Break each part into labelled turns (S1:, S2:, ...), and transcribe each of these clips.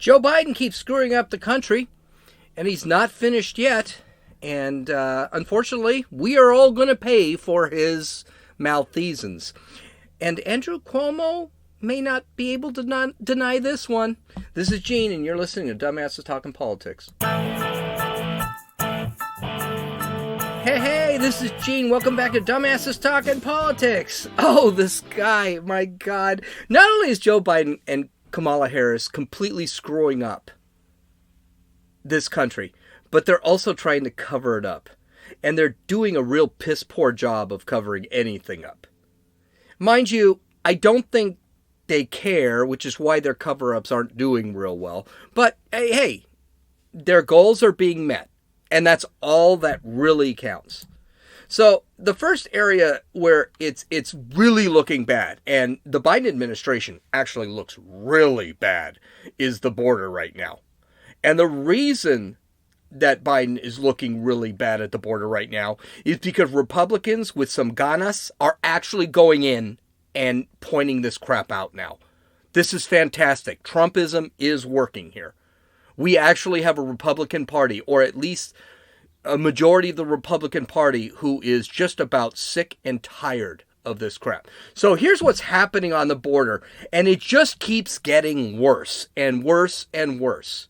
S1: Joe Biden keeps screwing up the country, and he's not finished yet. And unfortunately, we are all going to pay for his malfeasance. And Andrew Cuomo may not be able to deny this one. This is Gene, and you're listening to Dumbasses Talking Politics. Hey, this is Gene. Welcome back to Dumbasses Talking Politics. Oh, this guy, my God. Not only is Joe Biden and Kamala Harris completely screwing up this country, but they're also trying to cover it up. And they're doing a real piss poor job of covering anything up. Mind you, I don't think they care, which is why their cover-ups aren't doing real well. But hey, their goals are being met. And that's all that really counts. So the first area where it's really looking bad, and the Biden administration actually looks really bad, is the border right now. And the reason that Biden is looking really bad at the border right now is because Republicans with some ganas are actually going in and pointing this crap out now. This is fantastic. Trumpism is working here. We actually have a Republican Party, or at least a majority of the Republican Party, who is just about sick and tired of this crap. So here's what's happening on the border, and it just keeps getting worse and worse and worse.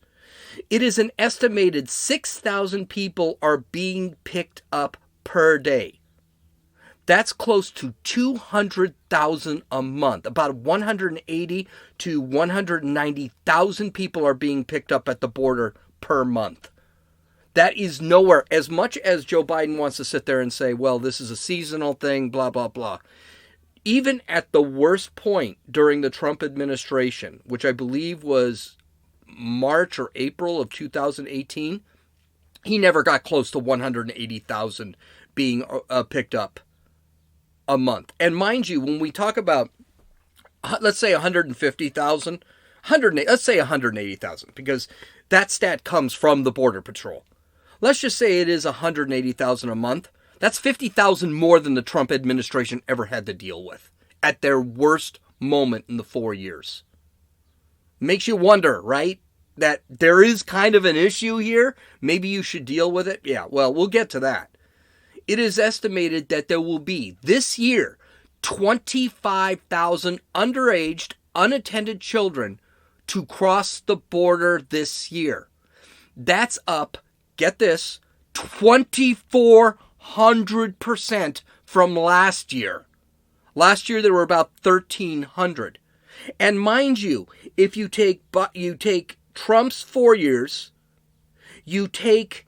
S1: It is an estimated 6,000 people are being picked up per day. That's close to 200,000 a month. About 180 to 190,000 people are being picked up at the border per month. That is nowhere. As much as Joe Biden wants to sit there and say, well, this is a seasonal thing, blah, blah, blah. Even at the worst point during the Trump administration, which I believe was March or April of 2018, he never got close to 180,000 being picked up a month. And mind you, when we talk about, let's say 150,000, let's say 180,000, because that stat comes from the Border Patrol. Let's just say it is 180,000 a month. That's 50,000 more than the Trump administration ever had to deal with at their worst moment in the 4 years. Makes you wonder, right? That there is kind of an issue here. Maybe you should deal with it. Yeah, well, we'll get to that. It is estimated that there will be, this year, 25,000 underaged, unattended children to cross the border this year. That's up, get this, 2,400% from last year. Last year there were about 1,300. And mind you, if you take Trump's 4 years, you take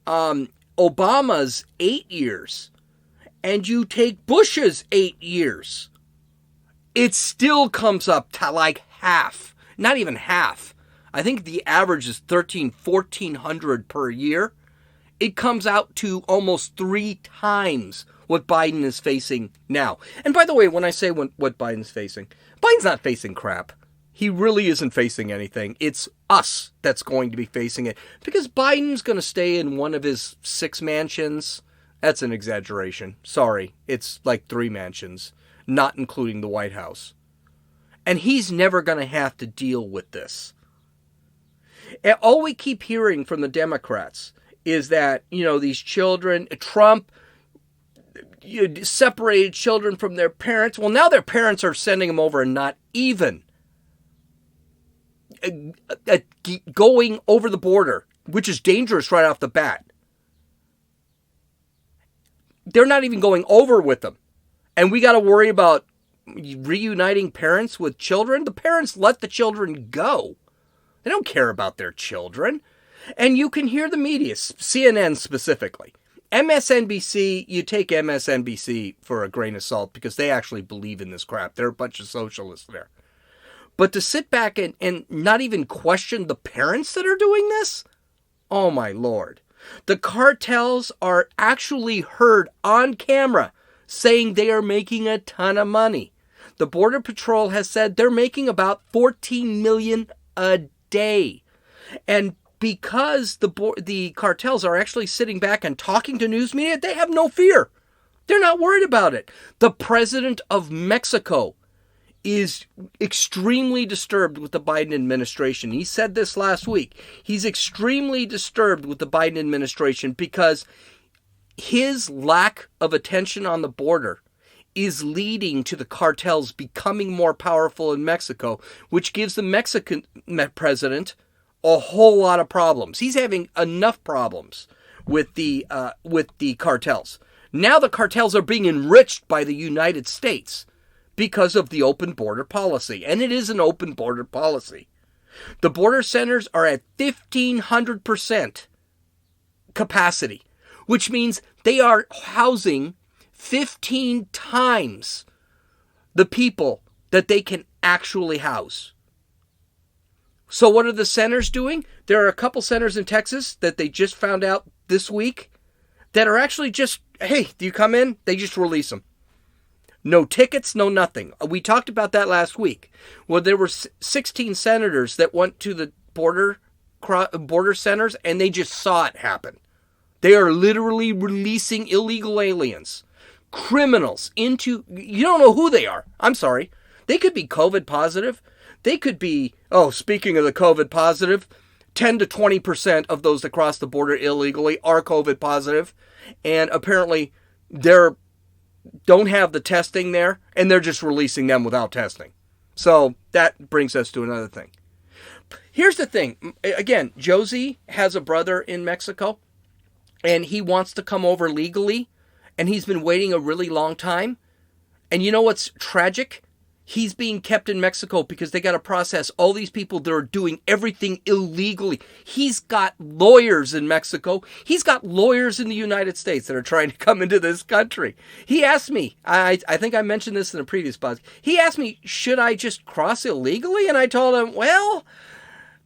S1: Obama's 8 years, and you take Bush's 8 years, it still comes up to like half. Not even half. I think the average is 1,400 per year. It comes out to almost 3 times what Biden is facing now. And by the way, when I say what Biden's facing, Biden's not facing crap. He really isn't facing anything. It's us that's going to be facing it. Because Biden's going to stay in one of his 6 mansions. That's an exaggeration. Sorry. It's like 3 mansions, not including the White House. And he's never going to have to deal with this. And all we keep hearing from the Democrats is that, these children, Trump separated children from their parents. Well, now their parents are sending them over and not even going over the border, which is dangerous right off the bat. They're not even going over with them. And we got to worry about reuniting parents with children. The parents let the children go. They don't care about their children. And you can hear the media, CNN specifically. MSNBC, you take MSNBC for a grain of salt because they actually believe in this crap. They're a bunch of socialists there. But to sit back and not even question the parents that are doing this? Oh my Lord. The cartels are actually heard on camera saying they are making a ton of money. The Border Patrol has said they're making about $14 million a day. And because the cartels are actually sitting back and talking to news media, they have no fear. They're not worried about it. The president of Mexico is extremely disturbed with the Biden administration. He said this last week. He's extremely disturbed with the Biden administration because his lack of attention on the border is leading to the cartels becoming more powerful in Mexico, which gives the Mexican president a whole lot of problems. He's having enough problems with the cartels. Now the cartels are being enriched by the United States because of the open border policy, and it is an open border policy. The border centers are at 1,500% capacity, which means they are housing 15 times the people that they can actually house. So what are the centers doing? There are a couple centers in Texas that they just found out this week that are actually just, hey, do you come in? They just release them. No tickets, no nothing. We talked about that last week. Well, there were 16 senators that went to the border centers and they just saw it happen. They are literally releasing illegal aliens, criminals into, you don't know who they are. I'm sorry. They could be COVID positive. They could be, speaking of the COVID positive, 10 to 20% of those that cross the border illegally are COVID positive. And apparently don't have the testing there, and they're just releasing them without testing. So that brings us to another thing. Here's the thing. Again, Josie has a brother in Mexico, and he wants to come over legally, and he's been waiting a really long time. And you know what's tragic? He's being kept in Mexico because they got to process all these people that are doing everything illegally. He's got lawyers in Mexico. He's got lawyers in the United States that are trying to come into this country. He asked me, I think I mentioned this in a previous podcast. He asked me, should I just cross illegally? And I told him, well,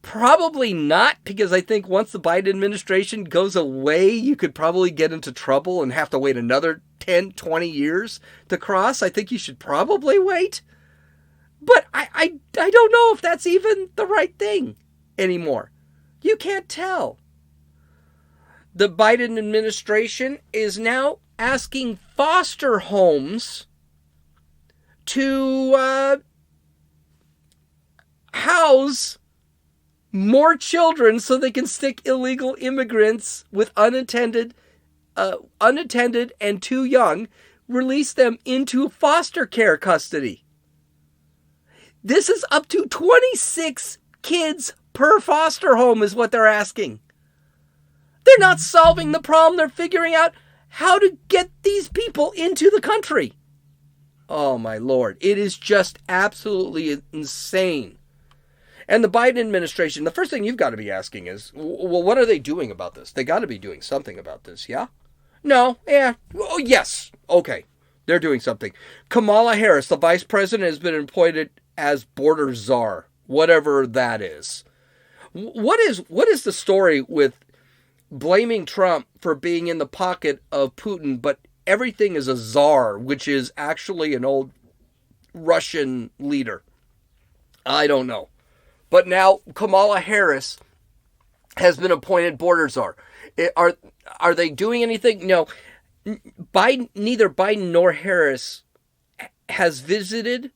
S1: probably not, because I think once the Biden administration goes away, you could probably get into trouble and have to wait another 10, 20 years to cross. I think you should probably wait. But I don't know if that's even the right thing anymore. You can't tell. The Biden administration is now asking foster homes to house more children so they can stick illegal immigrants with unattended and too young, release them into foster care custody. This is up to 26 kids per foster home is what they're asking. They're not solving the problem. They're figuring out how to get these people into the country. Oh, my Lord. It is just absolutely insane. And the Biden administration, the first thing you've got to be asking is, well, what are they doing about this? They got to be doing something about this, yeah? No? Yeah. Oh, yes. Okay. They're doing something. Kamala Harris, the vice president, has been appointed as border czar, whatever that is. What is the story with blaming Trump for being in the pocket of Putin, but everything is a czar, which is actually an old Russian leader? I don't know. But now Kamala Harris has been appointed border czar. Are they doing anything? No. Neither Biden nor Harris has visited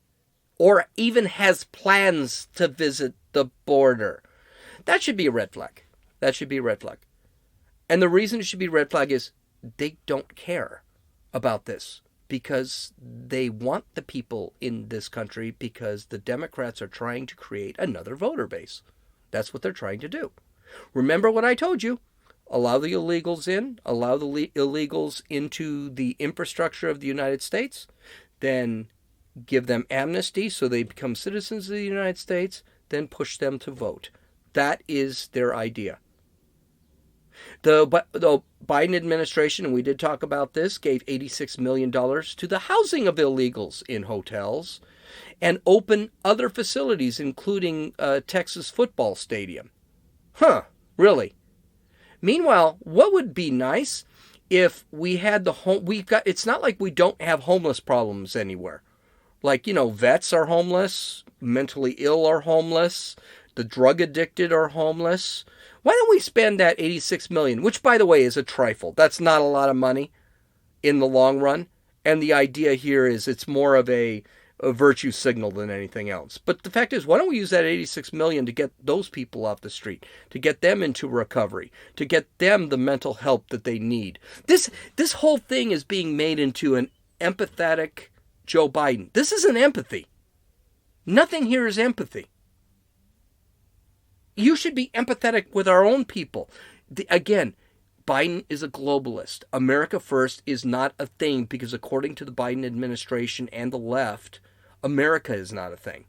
S1: or even has plans to visit the border. That should be a red flag. That should be a red flag. And the reason it should be a red flag is they don't care about this because they want the people in this country because the Democrats are trying to create another voter base. That's what they're trying to do. Remember what I told you. Allow the illegals in, allow the illegals into the infrastructure of the United States, then give them amnesty so they become citizens of the United States, then push them to vote. That is their idea. The Biden administration, and we did talk about this, gave $86 million to the housing of illegals in hotels and open other facilities, including a Texas football stadium. Huh, really? Meanwhile, what would be nice if we had it's not like we don't have homeless problems anywhere. Like, vets are homeless, mentally ill are homeless, the drug addicted are homeless. Why don't we spend that $86 million, which, by the way, is a trifle. That's not a lot of money in the long run. And the idea here is it's more of a a virtue signal than anything else. But the fact is, why don't we use that 86 million to get those people off the street, to get them into recovery, to get them the mental help that they need? This whole thing is being made into an empathetic Joe Biden. This isn't empathy. Nothing here is empathy. You should be empathetic with our own people. Again, Biden is a globalist. America first is not a thing because according to the Biden administration and the left, America is not a thing.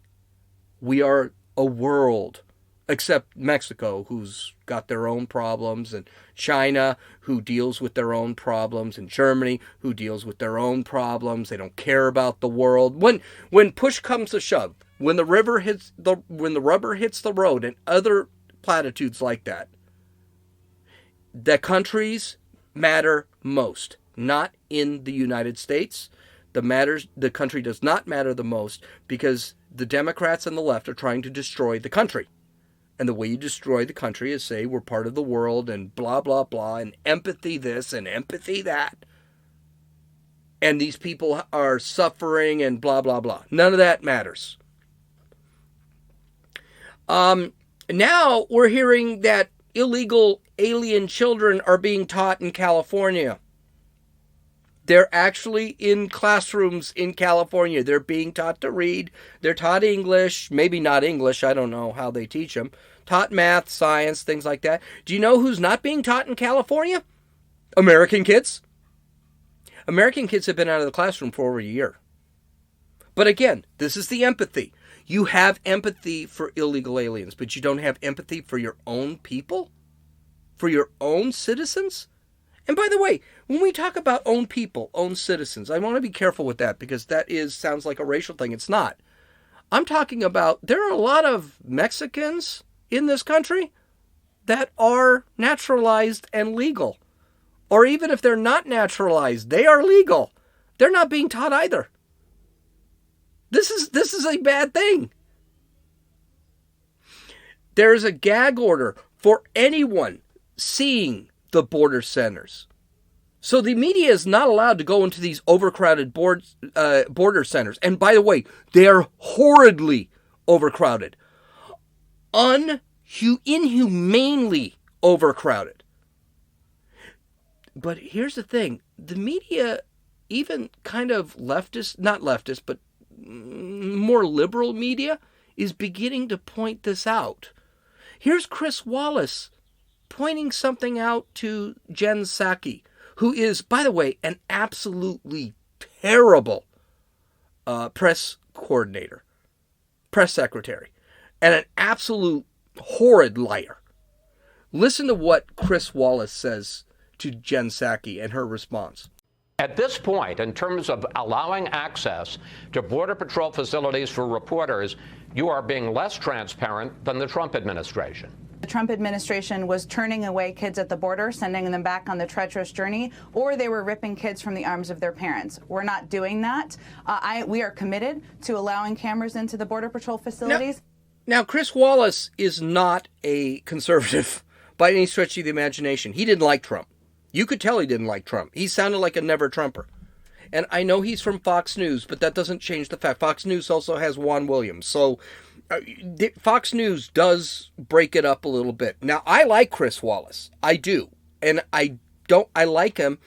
S1: We are a world, except Mexico, who's got their own problems, and China, who deals with their own problems, and Germany, who deals with their own problems. They don't care about the world. When push comes to shove, when the rubber hits the road, and other platitudes like that, the countries matter most. Not in the United States. The country does not matter the most because the Democrats and the left are trying to destroy the country. And the way you destroy the country is say we're part of the world and blah, blah, blah, and empathy this and empathy that. And these people are suffering and blah, blah, blah. None of that matters. Now we're hearing that illegal alien children are being taught in California. They're actually in classrooms in California. They're being taught to read. They're taught English. Maybe not English. I don't know how they teach them. Taught math, science, things like that. Do you know who's not being taught in California? American kids. American kids have been out of the classroom for over a year. But again, this is the empathy. You have empathy for illegal aliens, but you don't have empathy for your own people? For your own citizens? And by the way, when we talk about own people, own citizens, I want to be careful with that because that sounds like a racial thing. It's not. I'm talking about there are a lot of Mexicans in this country that are naturalized and legal. Or even if they're not naturalized, they are legal. They're not being taught either. This is a bad thing. There is a gag order for anyone seeing the border centers. So the media is not allowed to go into these overcrowded border centers. And by the way, they are horridly overcrowded. Inhumanely overcrowded. But here's the thing. The media, even kind of leftist, not leftist, but more liberal media, is beginning to point this out. Here's Chris Wallace pointing something out to Jen Psaki, who is, by the way, an absolutely terrible press coordinator, press secretary, and an absolute horrid liar. Listen to what Chris Wallace says to Jen Psaki and her response.
S2: At this point, in terms of allowing access to Border Patrol facilities for reporters, you are being less transparent than the Trump administration.
S3: The Trump administration was turning away kids at the border, sending them back on the treacherous journey, or they were ripping kids from the arms of their parents. We're not doing that. We are committed to allowing cameras into the Border Patrol facilities.
S1: Now, Chris Wallace is not a conservative by any stretch of the imagination. He didn't like Trump. You could tell he didn't like Trump. He sounded like a never-Trumper. And I know he's from Fox News, but that doesn't change the fact. Fox News also has Juan Williams. So Fox News does break it up a little bit. Now, I like Chris Wallace. I do. And I like him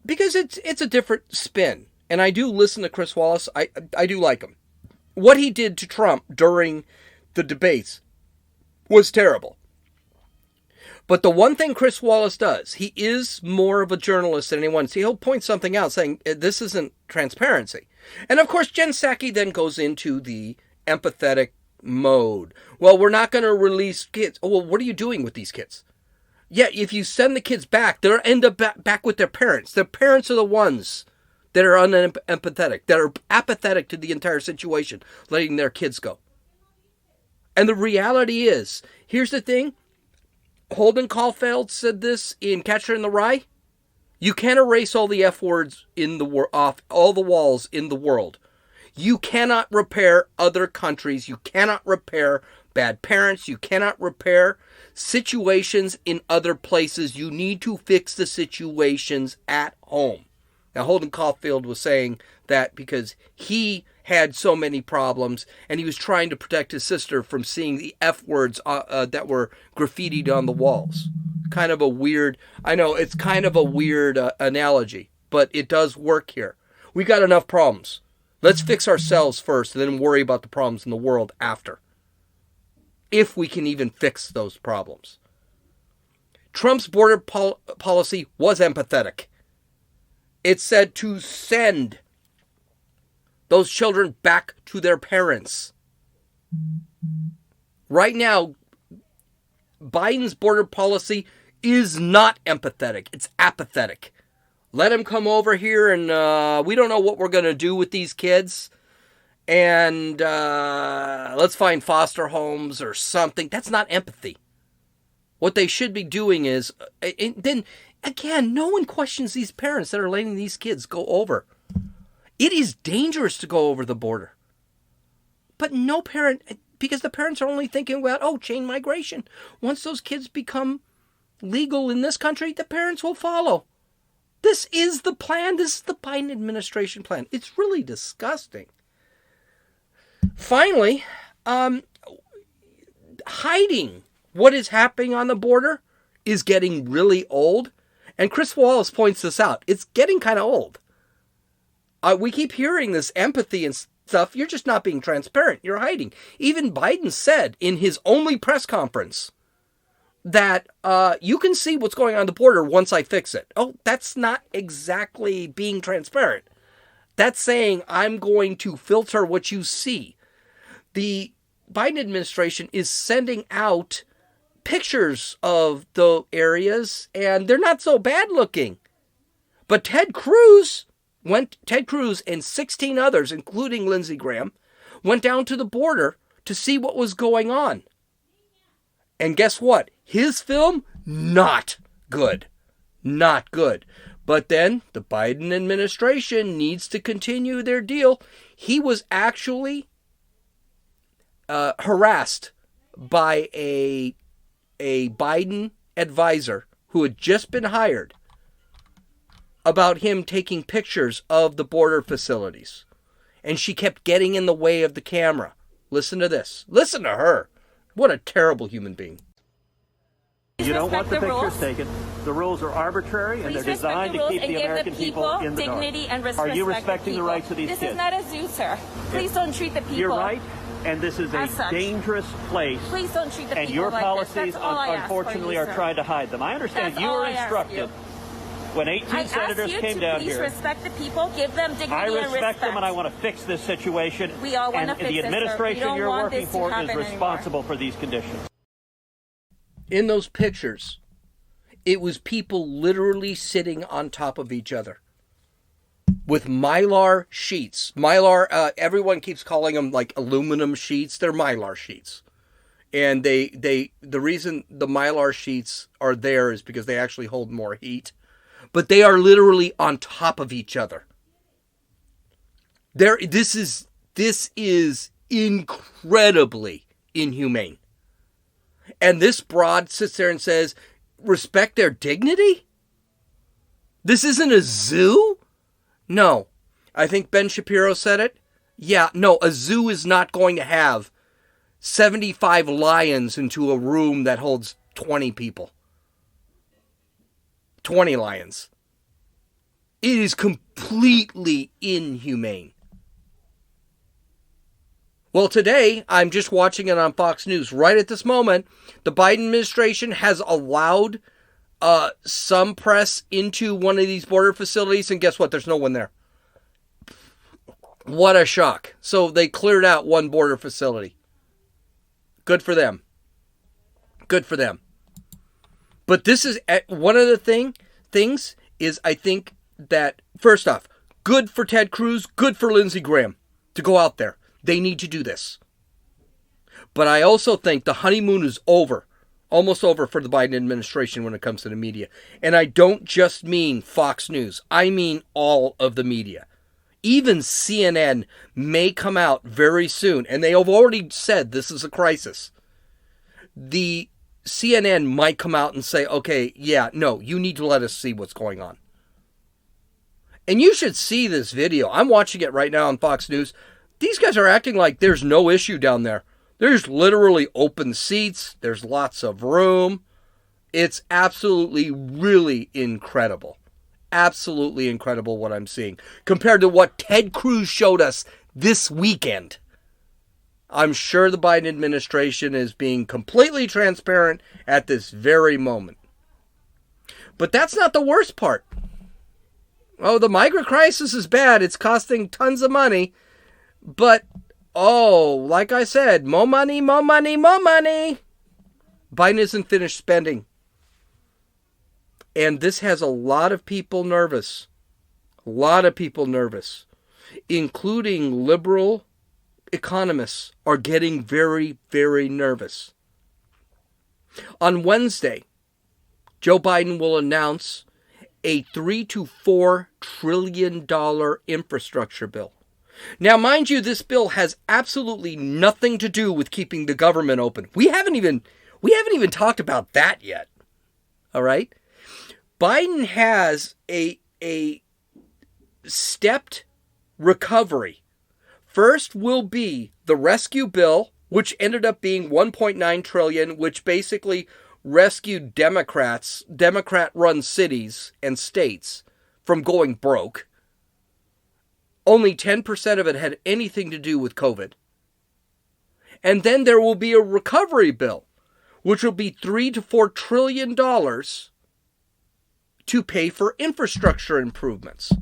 S1: because it's a different spin. And I do listen to Chris Wallace. I do like him. What he did to Trump during the debates was terrible. But the one thing Chris Wallace does, he is more of a journalist than anyone. See, he'll point something out saying, this isn't transparency. And of course, Jen Psaki then goes into the empathetic mode. Well, we're not going to release kids. Oh, well, what are you doing with these kids? Yeah, if you send the kids back, they'll end up back with their parents. Their parents are the ones that are unempathetic, that are apathetic to the entire situation, letting their kids go. And the reality is, here's the thing. Holden Caulfield said this in Catcher in the Rye. You can't erase all the F words off all the walls in the world. You cannot repair other countries. You cannot repair bad parents. You cannot repair situations in other places. You need to fix the situations at home. Now, Holden Caulfield was saying that because he had so many problems, and he was trying to protect his sister from seeing the F words that were graffitied on the walls. Kind of a weird, I know it's kind of a weird analogy, but it does work here. We got enough problems. Let's fix ourselves first and then worry about the problems in the world after. If we can even fix those problems. Trump's border policy was empathetic. It said to send those children back to their parents. Right now, Biden's border policy is not empathetic. It's apathetic. Let them come over here and we don't know what we're going to do with these kids. And let's find foster homes or something. That's not empathy. What they should be doing is, then again, no one questions these parents that are letting these kids go over. It is dangerous to go over the border. But no parent, because the parents are only thinking about, chain migration. Once those kids become legal in this country, the parents will follow. This is the plan. This is the Biden administration plan. It's really disgusting. Finally, hiding what is happening on the border is getting really old. And Chris Wallace points this out. It's getting kind of old. We keep hearing this empathy and stuff. You're just not being transparent. You're hiding. Even Biden said in his only press conference that you can see what's going on the border once I fix it. Oh, that's not exactly being transparent. That's saying I'm going to filter what you see. The Biden administration is sending out pictures of the areas, and they're not so bad looking. But Ted Cruz and 16 others, including Lindsey Graham, went down to the border to see what was going on. And guess what? His film, not good. Not good. But then the Biden administration needs to continue their deal. He was actually harassed by a Biden advisor who had just been hired about him taking pictures of the border facilities. And she kept getting in the way of the camera. Listen to this. Listen to her. What a terrible human being.
S4: You don't want the pictures taken. The rules are arbitrary and they're designed to keep the American people in the
S5: dignity
S4: dark.
S5: And respect.
S4: Are you respecting the rights of these kids?
S5: This is not a zoo, sir. Please don't treat the people.
S4: You're right, and this is a dangerous place.
S5: Please don't treat the
S4: and
S5: people
S4: your
S5: like
S4: policies,
S5: this.
S4: unfortunately, are trying to hide them. I understand you were instructed when 18 senators came down here.
S5: Please respect the people, give them dignity
S4: I
S5: and respect.
S4: respect them, and I want to fix this situation.
S5: We all want to fix
S4: this,
S5: the
S4: administration you're working for is responsible for these conditions.
S1: In those pictures, it was people literally sitting on top of each other with Mylar sheets. Mylar, everyone keeps calling them like aluminum sheets. They're Mylar sheets. And the reason the Mylar sheets are there is because they actually hold more heat. But they are literally on top of each other. This is incredibly inhumane. And this broad sits there and says, respect their dignity? This isn't a zoo? No. I think Ben Shapiro said it. Yeah, no, a zoo is not going to have 75 lions into a room that holds 20 people. 20 lions. It is completely inhumane. Well, today, I'm just watching it on Fox News. Right at this moment, the Biden administration has allowed some press into one of these border facilities, and guess what? There's no one there. What a shock. So they cleared out one border facility. Good for them. Good for them. But this is one of the things is I think that, first off, good for Ted Cruz, good for Lindsey Graham to go out there. They need to do this. But I also think the honeymoon is over. Almost over for the Biden administration when it comes to the media. And I don't just mean Fox News. I mean all of the media. Even CNN may come out very soon. And they have already said this is a crisis. The CNN might come out and say, okay, yeah, no, you need to let us see what's going on. And you should see this video. I'm watching it right now on Fox News. These guys are acting like there's no issue down there. There's literally open seats. There's lots of room. It's absolutely, really incredible. Absolutely incredible what I'm seeing compared to what Ted Cruz showed us this weekend. I'm sure the Biden administration is being completely transparent at this very moment. But that's not the worst part. Oh, the migrant crisis is bad. It's costing tons of money. But, like I said, more money, more money, more money. Biden isn't finished spending. And this has a lot of people nervous. A lot of people nervous. Including liberal economists are getting very, very nervous. On Wednesday, Joe Biden will announce a $3 to $4 trillion infrastructure bill. Now, mind you, this bill has absolutely nothing to do with keeping the government open. We haven't even talked about that yet. All right? Biden has a stepped recovery. First will be the rescue bill, which ended up being $1.9 trillion, which basically rescued Democrat-run cities and states from going broke. Only 10% of it had anything to do with COVID. And then there will be a recovery bill, which will be $3 to $4 trillion to pay for infrastructure improvements.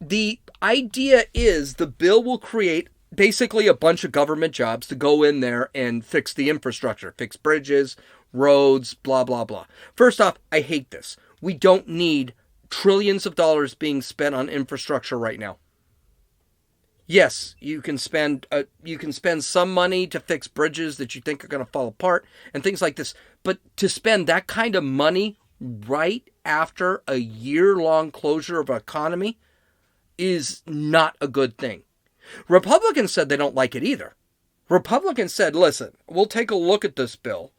S1: The idea is the bill will create basically a bunch of government jobs to go in there and fix the infrastructure, fix bridges, roads, blah, blah, blah. First off, I hate this. We don't need trillions of dollars being spent on infrastructure right now. Yes, you can spend some money to fix bridges that you think are going to fall apart and things like this. But to spend that kind of money right after a year-long closure of an economy is not a good thing. Republicans said they don't like it either. Republicans said, listen, we'll take a look at this bill,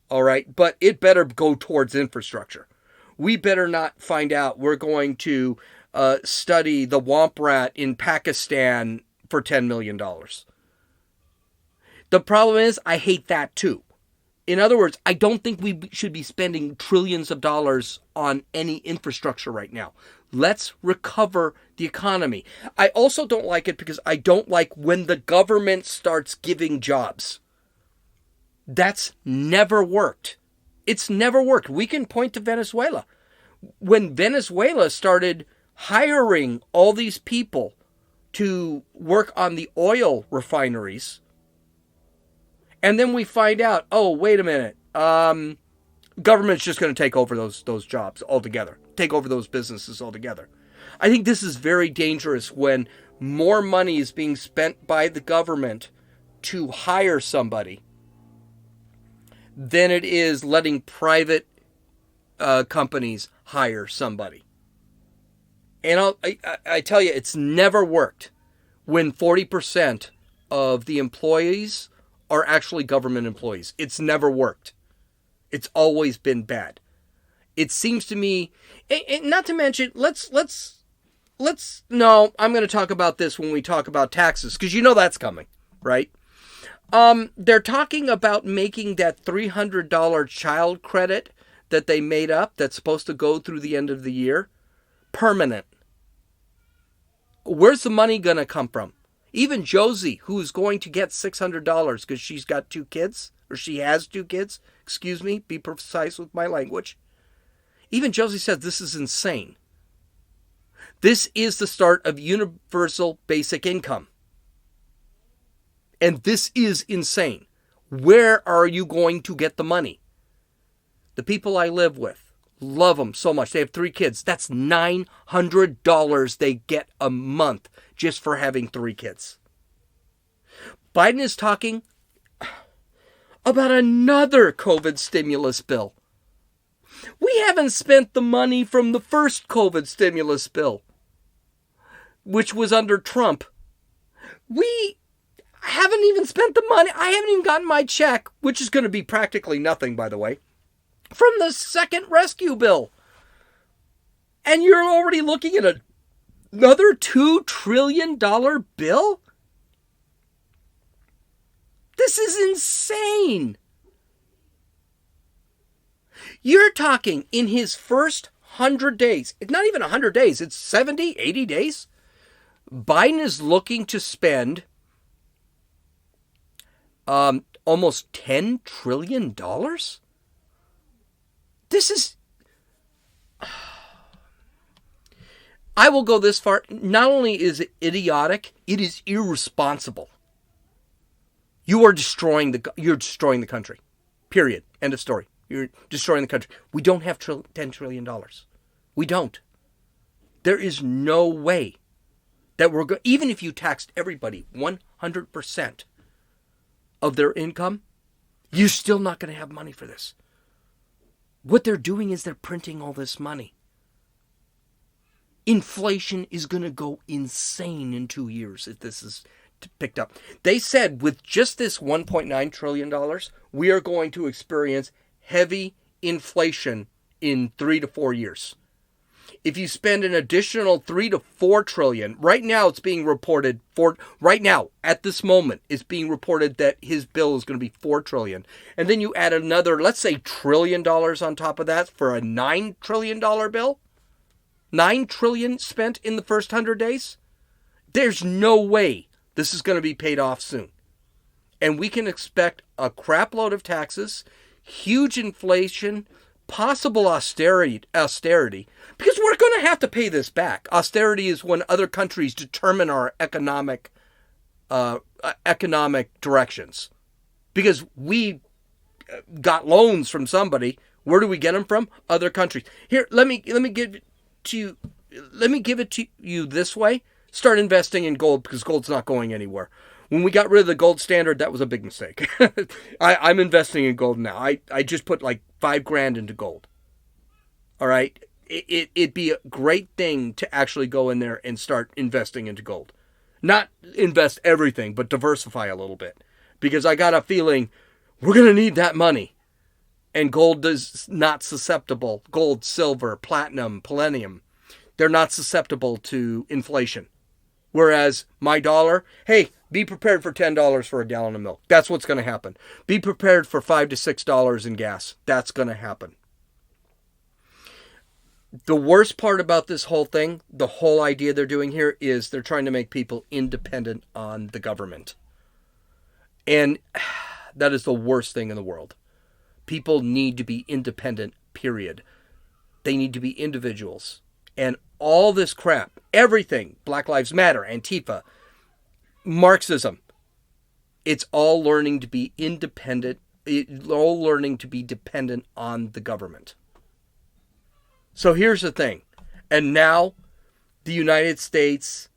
S1: all right, but it better go towards infrastructure. We better not find out we're going to study the womp rat in Pakistan for $10 million. The problem is, I hate that too. In other words, I don't think we should be spending trillions of dollars on any infrastructure right now. Let's recover the economy. I also don't like it because I don't like when the government starts giving jobs. That's never worked. It's never worked. We can point to Venezuela. When Venezuela started hiring all these people to work on the oil refineries, and then we find out, oh, wait a minute, government's just going to take over those jobs altogether, take over those businesses altogether. I think this is very dangerous when more money is being spent by the government to hire somebody than it is letting private companies hire somebody. And I tell you, it's never worked when 40% of the employees are actually government employees. It's never worked. It's always been bad. It seems to me, and not to mention, no, I'm going to talk about this when we talk about taxes, because you know that's coming, right? They're talking about making that $300 child credit that they made up that's supposed to go through the end of the year permanent. Where's the money going to come from? Even Josie, who's going to get $600 because she's got 2 kids, or she has 2 kids, excuse me, be precise with my language. Even Josie says this is insane. This is the start of universal basic income. And this is insane. Where are you going to get the money? The people I live with love them so much. They have 3 kids. That's $900 they get a month just for having 3 kids. Biden is talking about another COVID stimulus bill. We haven't spent the money from the first COVID stimulus bill, which was under Trump. We haven't even spent the money. I haven't even gotten my check, which is going to be practically nothing, by the way, from the second rescue bill. And you're already looking at a Another $2 trillion bill? This is insane. You're talking in his first 100 days. It's not even 100 days. It's 70, 80 days. Biden is looking to spend almost $10 trillion. This is... I will go this far. Not only is it idiotic, it is irresponsible. You're destroying the country. Period. End of story. You're destroying the country. We don't have $10 trillion. We don't. There is no way that we're going... Even if you taxed everybody 100% of their income, you're still not going to have money for this. What they're doing is they're printing all this money. Inflation is going to go insane in 2 years if this is picked up. They said with just this $1.9 trillion, we are going to experience heavy inflation in 3 to 4 years. If you spend an additional 3 to 4 trillion, right now it's being reported right now at this moment it's being reported that his bill is going to be 4 trillion. And then you add another, let's say, $1 trillion on top of that for a $9 trillion bill. 9 trillion spent in the first 100 days. There's no way this is going to be paid off soon. And we can expect a crap load of taxes, huge inflation, possible austerity, because we're going to have to pay this back. Austerity is when other countries determine our economic directions. Because we got loans from somebody. Where do we get them from? Other countries. Here, let me give it to you this way. Start investing in gold, because gold's not going anywhere. When we got rid of the gold standard, that was a big mistake. I'm investing in gold now. I just put like $5,000 into gold. All right. It'd be a great thing to actually go in there and start investing into gold. Not invest everything, but diversify a little bit. Because I got a feeling we're going to need that money. And gold is not susceptible. Gold, silver, platinum, palladium, they're not susceptible to inflation. Whereas my dollar, hey, be prepared for $10 for a gallon of milk. That's what's going to happen. Be prepared for $5 to $6 in gas. That's going to happen. The worst part about this whole thing, the whole idea they're doing here, is they're trying to make people independent on the government. And that is the worst thing in the world. People need to be independent, period. They need to be individuals. And all this crap, everything, Black Lives Matter, Antifa, Marxism, it's all learning to be independent. It's all learning to be dependent on the government. So here's the thing. And now the United States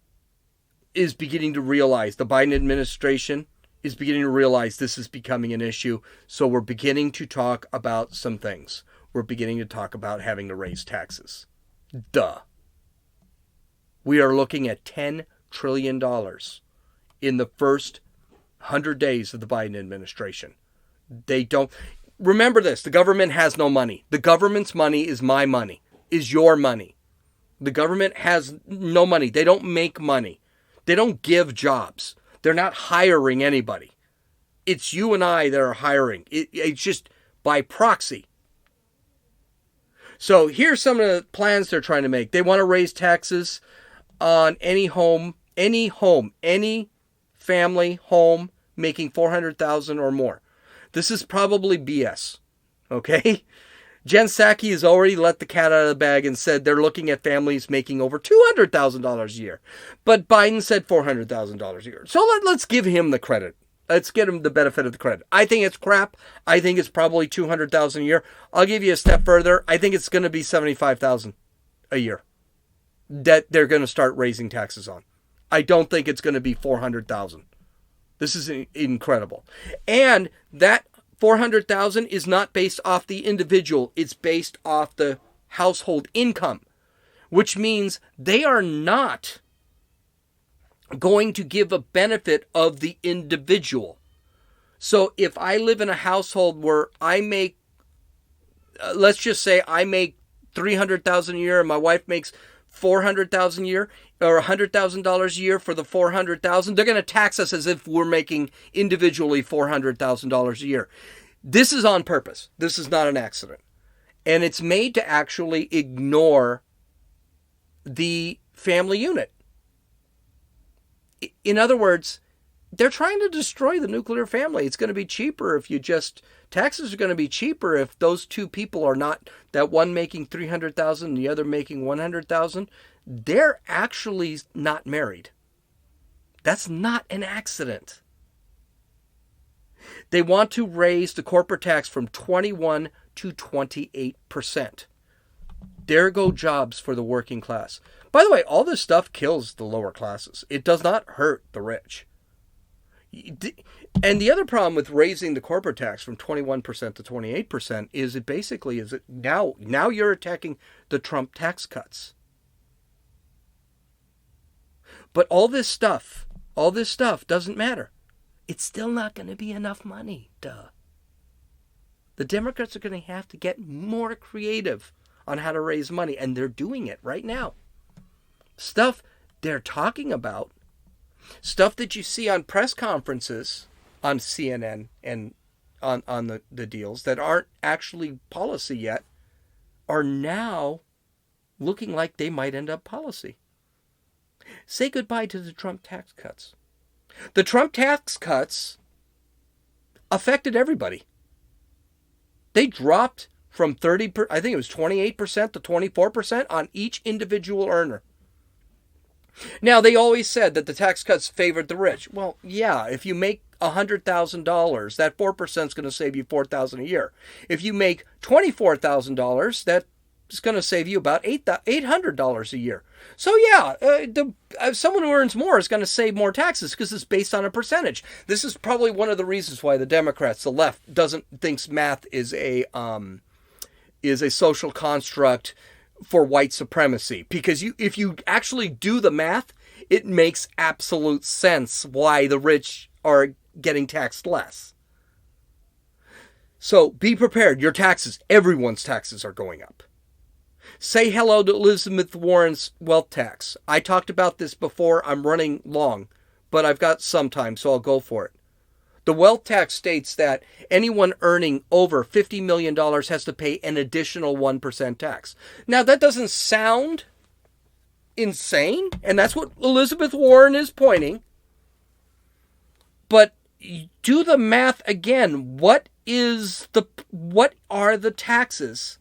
S1: is beginning to realize, the Biden administration is beginning to realize this is becoming an issue. So we're beginning to talk about some things. We're beginning to talk about having to raise taxes. Duh. We are looking at $10 trillion in the first 100 days of the Biden administration. They don't... Remember this, the government has no money. The government's money is my money, is your money. The government has no money. They don't make money. They don't give jobs. They're not hiring anybody. It's you and I that are hiring. It's just by proxy. So here's some of the plans they're trying to make. They want to raise taxes on any family home making $400,000 or more. This is probably BS. Okay? Jen Psaki has already let the cat out of the bag and said they're looking at families making over $200,000 a year. But Biden said $400,000 a year. So let's give him the credit. Let's get him the benefit of the credit. I think it's crap. I think it's probably $200,000 a year. I'll give you a step further. I think it's going to be $75,000 a year that they're going to start raising taxes on. I don't think it's going to be $400,000. This is incredible. And that $400,000 is not based off the individual. It's based off the household income, which means they are not going to give a benefit of the individual. So if I live in a household where I make, let's just say I make $300,000 a year and my wife makes $400,000 a year or $100,000 a year for the $400,000, they're going to tax us as if we're making individually $400,000 a year. This is on purpose. This is not an accident. And it's made to actually ignore the family unit. In other words, they're trying to destroy the nuclear family. It's going to be cheaper if you just, taxes are going to be cheaper if those two people are not, that one making 300,000 and the other making 100,000. They're actually not married. That's not an accident. They want to raise the corporate tax from 21 to 28%. There go jobs for the working class. By the way, all this stuff kills the lower classes. It does not hurt the rich. And the other problem with raising the corporate tax from 21% to 28% is it basically is it now you're attacking the Trump tax cuts. But all this stuff doesn't matter. It's still not going to be enough money. Duh. The Democrats are going to have to get more creative on how to raise money, and they're doing it right now. Stuff they're talking about, stuff that you see on press conferences on CNN and on the deals that aren't actually policy yet, are now looking like they might end up policy. Say goodbye to the Trump tax cuts. The Trump tax cuts affected everybody. They dropped from 30%, I think it was 28% to 24% on each individual earner. Now, they always said that the tax cuts favored the rich. Well, yeah, if you make $100,000, that 4% is going to save you $4,000 a year. If you make $24,000, that is going to save you about $800 a year. So yeah, someone who earns more is going to save more taxes because it's based on a percentage. This is probably one of the reasons why the Democrats, the left, thinks math is a social construct for white supremacy, because if you actually do the math, it makes absolute sense why the rich are getting taxed less. So be prepared. Your taxes, everyone's taxes are going up. Say hello to Elizabeth Warren's wealth tax. I talked about this before. I'm running long, but I've got some time, so I'll go for it. The wealth tax states that anyone earning over $50 million has to pay an additional 1% tax. Now, that doesn't sound insane, and that's what Elizabeth Warren is pointing. But do the math again. What are the taxes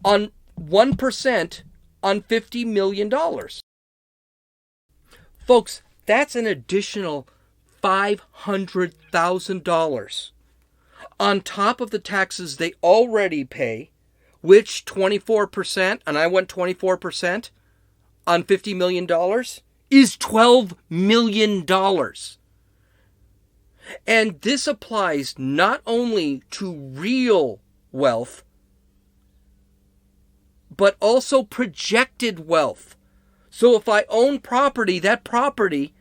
S1: on 1% on $50 million? Folks, that's an additional $500,000 on top of the taxes they already pay, which 24%, and I went 24% on $50 million, is $12 million. And this applies not only to real wealth, but also projected wealth. So if I own property, that property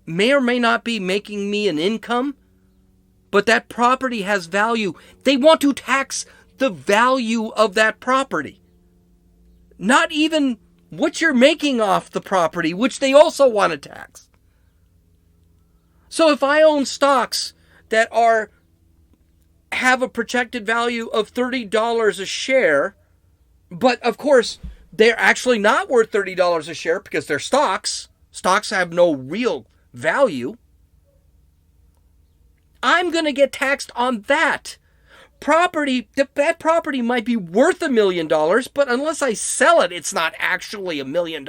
S1: may or may not be making me an income, but that property has value. They want to tax the value of that property, not even what you're making off the property, which they also want to tax. So if I own stocks that have a projected value of $30 a share, but of course they're actually not worth $30 a share because they're stocks. Stocks have no real value. I'm going to get taxed on that property. That property might be worth $1 million, but unless I sell it, it's not actually $1 million.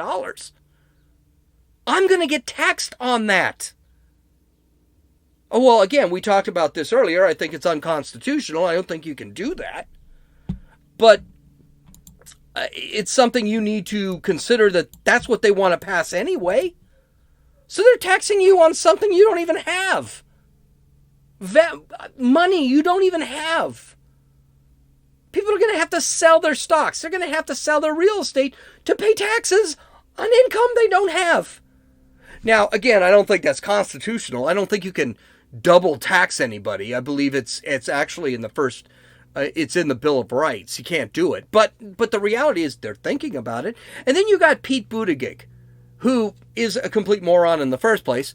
S1: I'm going to get taxed on that. Oh, well, again, we talked about this earlier. I think it's unconstitutional. I don't think you can do that. But it's something you need to consider, that's what they want to pass anyway. So they're taxing you on something you don't even have. Money you don't even have. People are going to have to sell their stocks. They're going to have to sell their real estate to pay taxes on income they don't have. Now, again, I don't think that's constitutional. I don't think you can double tax anybody. I believe it's actually in the first It's in the Bill of Rights. You can't do it. But the reality is they're thinking about it. And then you got Pete Buttigieg, who is a complete moron in the first place.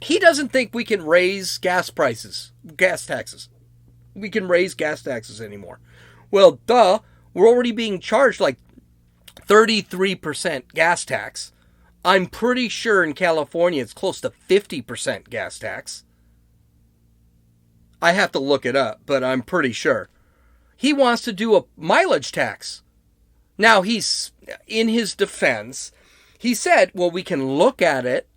S1: He doesn't think we can raise gas taxes. We can raise gas taxes anymore. Well, duh. We're already being charged like 33% gas tax. I'm pretty sure in California it's close to 50% gas tax. I have to look it up, but I'm pretty sure. He wants to do a mileage tax. Now, he's, in his defense, he said, well, we can look at it.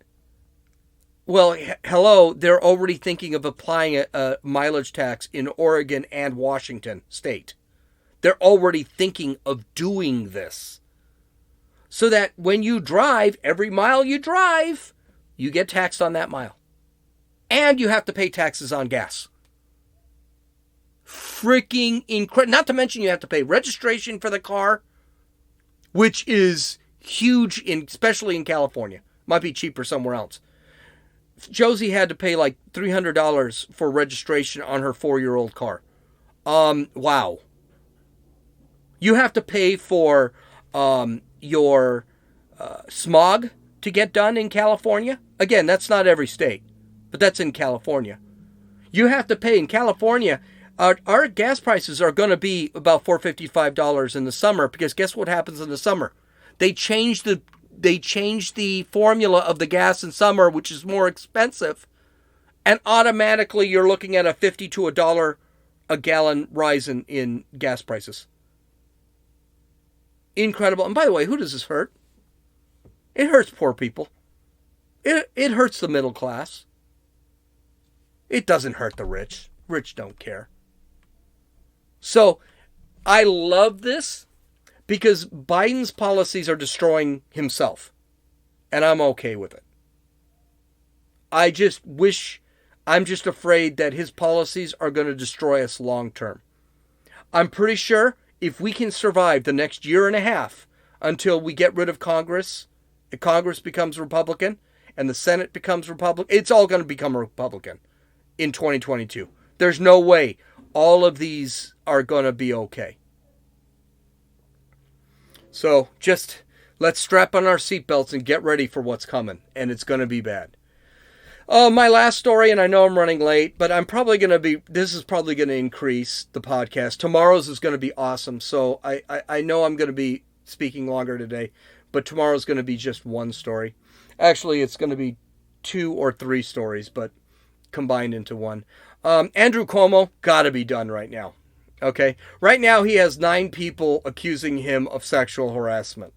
S1: Well, hello, they're already thinking of applying a mileage tax in Oregon and Washington state. They're already thinking of doing this. So that when you drive, every mile you drive, you get taxed on that mile. And you have to pay taxes on gas. Freaking incredible. Not to mention you have to pay registration for the car, which is huge, especially in California. Might be cheaper somewhere else. Josie had to pay like $300 for registration on her 4-year-old car. Wow. You have to pay for your smog to get done in California. Again, that's not every state, but that's in California. You have to pay in California. Our gas prices are going to be about $455 in the summer because guess what happens in the summer? They change the formula of the gas in summer, which is more expensive, and automatically you're looking at a $50 to $1 a gallon rise in gas prices. Incredible. And by the way, who does this hurt? It hurts poor people. It hurts the middle class. It doesn't hurt the rich. Rich don't care. So, I love this because Biden's policies are destroying himself. And I'm okay with it. I'm just afraid that his policies are going to destroy us long term. I'm pretty sure if we can survive the next year and a half until we get rid of Congress, and Congress becomes Republican, and the Senate becomes Republican, it's all going to become Republican in 2022. There's no way all of these are going to be okay. So just let's strap on our seatbelts and get ready for what's coming, and it's going to be bad. My last story, and I know I'm running late, but this is probably going to increase the podcast. Tomorrow's is going to be awesome, so I know I'm going to be speaking longer today, but tomorrow's going to be just one story. Actually, it's going to be 2 or 3 stories, but combined into one. Andrew Cuomo, gotta be done right now. Okay? Right now, he has 9 people accusing him of sexual harassment.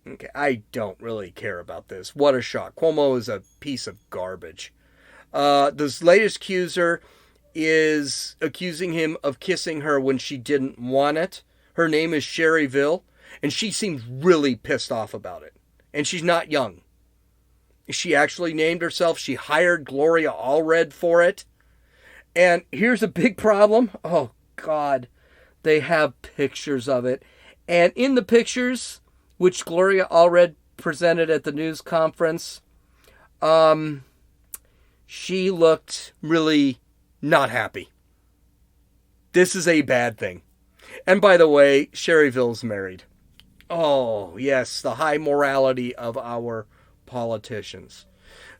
S1: Okay, I don't really care about this. What a shock. Cuomo is a piece of garbage. This latest accuser is accusing him of kissing her when she didn't want it. Her name is Sherryville, and she seems really pissed off about it. And she's not young. She actually named herself. She hired Gloria Allred for it. And here's a big problem. Oh, God. They have pictures of it. And in the pictures, which Gloria Allred presented at the news conference, she looked really not happy. This is a bad thing. And by the way, Sherryville's married. Oh, yes, the high morality of our politicians.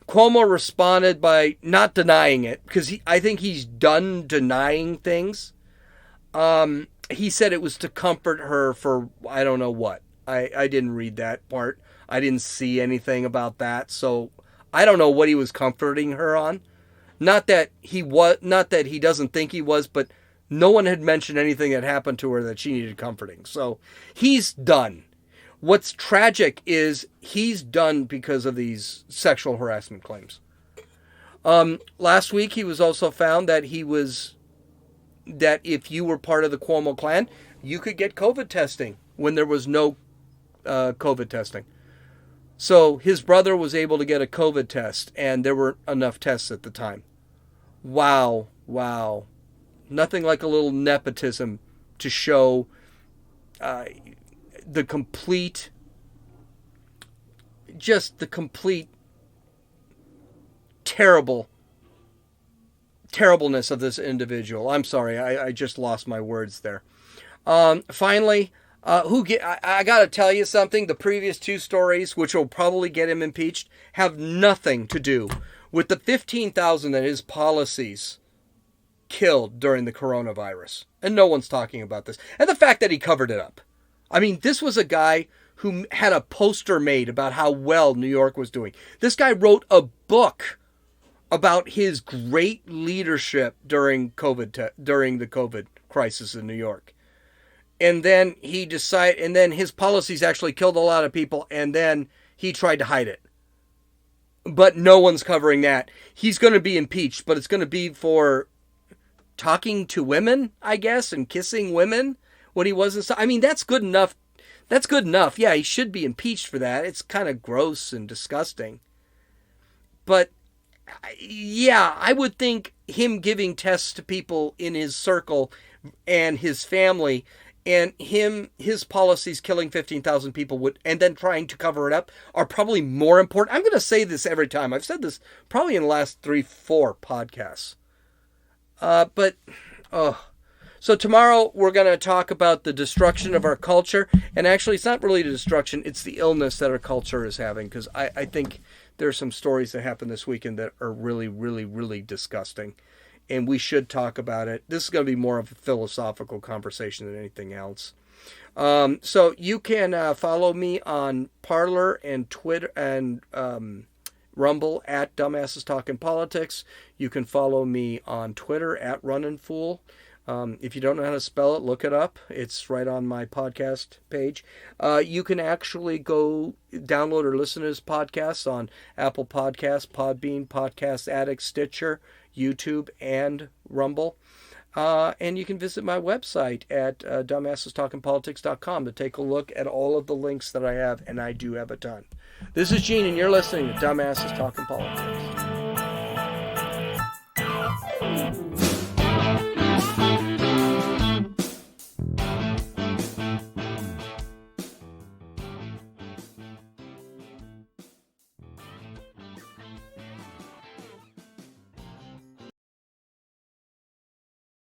S1: Cuomo responded by not denying it, because I think he's done denying things. He said it was to comfort her for I don't know what. I didn't read that part. I didn't see anything about that, so I don't know what he was comforting her on. Not that he doesn't think he was, but no one had mentioned anything that happened to her that she needed comforting. So he's done. What's tragic is he's done because of these sexual harassment claims. Last week he was also found that that if you were part of the Cuomo clan, you could get COVID testing when there was no COVID testing. So his brother was able to get a COVID test, and there weren't enough tests at the time. Wow. Nothing like a little nepotism to show the complete terrible terribleness of this individual. I'm sorry, I just lost my words there. Finally, I got to tell you something. The previous two stories, which will probably get him impeached, have nothing to do with the 15,000 that his policies killed during the coronavirus. And no one's talking about this. And the fact that he covered it up. I mean, this was a guy who had a poster made about how well New York was doing. This guy wrote a book about his great leadership during the COVID crisis in New York. And then and then his policies actually killed a lot of people, and then he tried to hide it. But no one's covering that. He's going to be impeached, but it's going to be for talking to women, I guess, and kissing women when he wasn't. I mean, that's good enough. That's good enough. Yeah, he should be impeached for that. It's kind of gross and disgusting. But yeah, I would think him giving tests to people in his circle and his family, and his policies killing 15,000 people and then trying to cover it up are probably more important. I'm going to say this every time. I've said this probably in the last 3-4 podcasts. So tomorrow we're going to talk about the destruction of our culture. And actually, it's not really the destruction. It's the illness that our culture is having. Because I think there's some stories that happened this weekend that are really, really, really disgusting. And we should talk about it. This is going to be more of a philosophical conversation than anything else. So you can follow me on Parler and Twitter and Rumble at Dumbasses Talking Politics. You can follow me on Twitter at Runnin' Fool. If you don't know how to spell it, look it up. It's right on my podcast page. You can actually go download or listen to this podcast on Apple Podcasts, Podbean, Podcast Addict, Stitcher, YouTube, and Rumble. And you can visit my website at dumbassestalkingpolitics.com to take a look at all of the links that I have, and I do have a ton. This is Gene, and you're listening to Dumbasses Talking Politics.